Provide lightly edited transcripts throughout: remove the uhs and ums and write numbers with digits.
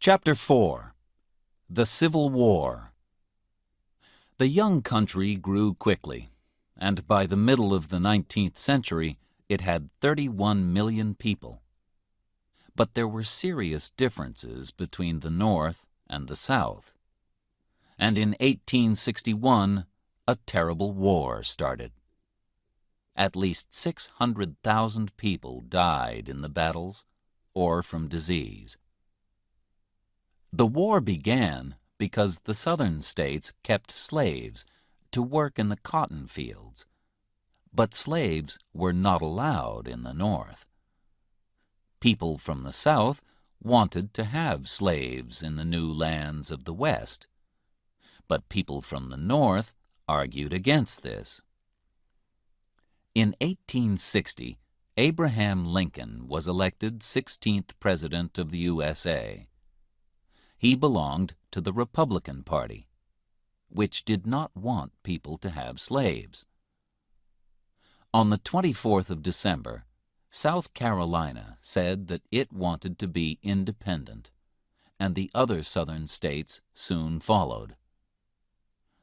Chapter 4. The Civil War. The young country grew quickly, and by the middle of the 19th century it had 31 million people. But there were serious differences between the North and the South. And in 1861, a terrible war started. At least 600,000 people died in the battles or from disease. The war began because the southern states kept slaves to work in the cotton fields, but slaves were not allowed in the North. People from the South wanted to have slaves in the new lands of the West, but people from the North argued against this. In 1860, Abraham Lincoln was elected 16th President of the USA. He belonged to the Republican Party, which did not want people to have slaves. On the 24th of December, South Carolina said that it wanted to be independent, and the other southern states soon followed.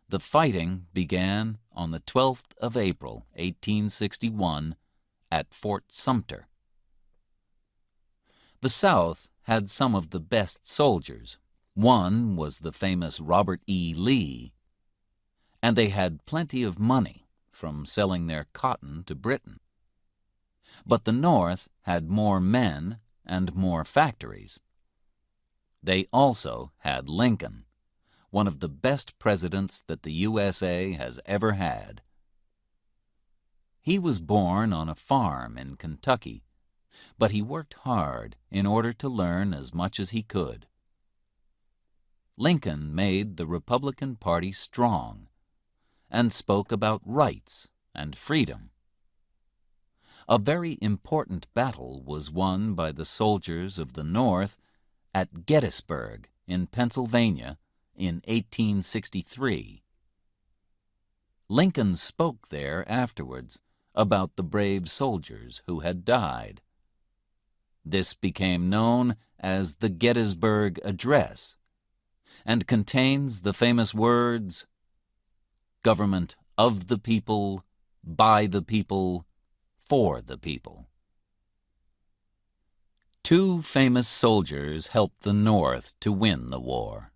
The fighting began on the 12th of April, 1861, at Fort Sumter. The South had some of the best soldiers. One was the famous Robert E. Lee, and they had plenty of money from selling their cotton to Britain. But the North had more men and more factories. They also had Lincoln, one of the best presidents that the USA has ever had. He was born on a farm in Kentucky, but he worked hard in order to learn as much as he could. Lincoln made the Republican Party strong and spoke about rights and freedom. A very important battle was won by the soldiers of the North at Gettysburg in Pennsylvania in 1863. Lincoln spoke there afterwards about the brave soldiers who had died. This became known as the Gettysburg Address, and contains the famous words, "Government of the people, by the people, for the people." Two famous soldiers helped the North to win the war.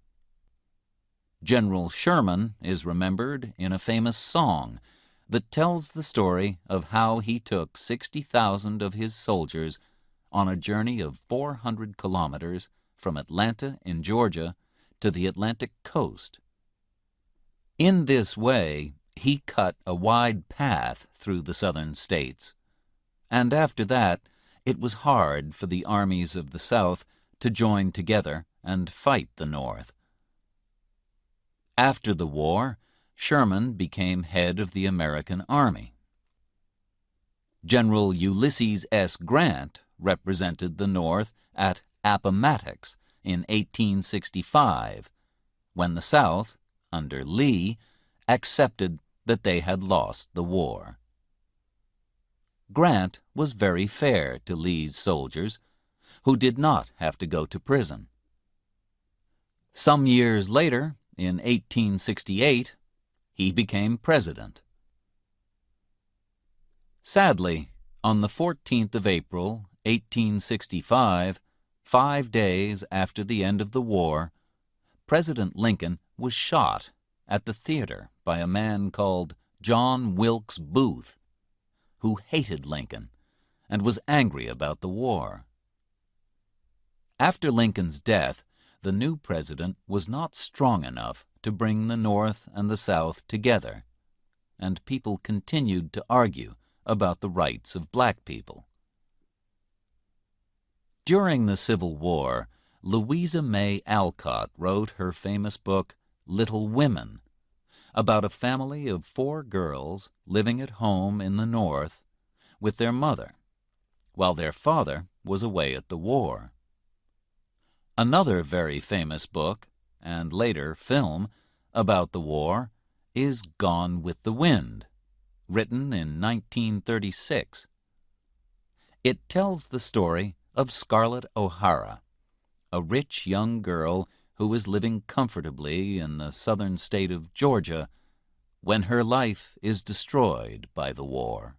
General Sherman is remembered in a famous song that tells the story of how he took 60,000 of his soldiers on a journey of 400 kilometers from Atlanta in Georgia to the Atlantic coast. In this way, he cut a wide path through the southern states, and after that, it was hard for the armies of the South to join together and fight the North. After the war, Sherman became head of the American Army. General Ulysses S. Grant represented the North at Appomattox in 1865, when the South, under Lee, accepted that they had lost the war. Grant was very fair to Lee's soldiers, who did not have to go to prison. Some years later, in 1868, he became president. Sadly, on the 14th of April, 1865, 5 days after the end of the war, President Lincoln was shot at the theater by a man called John Wilkes Booth, who hated Lincoln and was angry about the war. After Lincoln's death, the new president was not strong enough to bring the North and the South together, and people continued to argue about the rights of black people. During the Civil War, Louisa May Alcott wrote her famous book, Little Women, about a family of 4 girls living at home in the North with their mother, while their father was away at the war. Another very famous book, and later film, about the war is Gone with the Wind, written in 1936. It tells the story of Scarlett O'Hara, a rich young girl who was living comfortably in the southern state of Georgia when her life is destroyed by the war.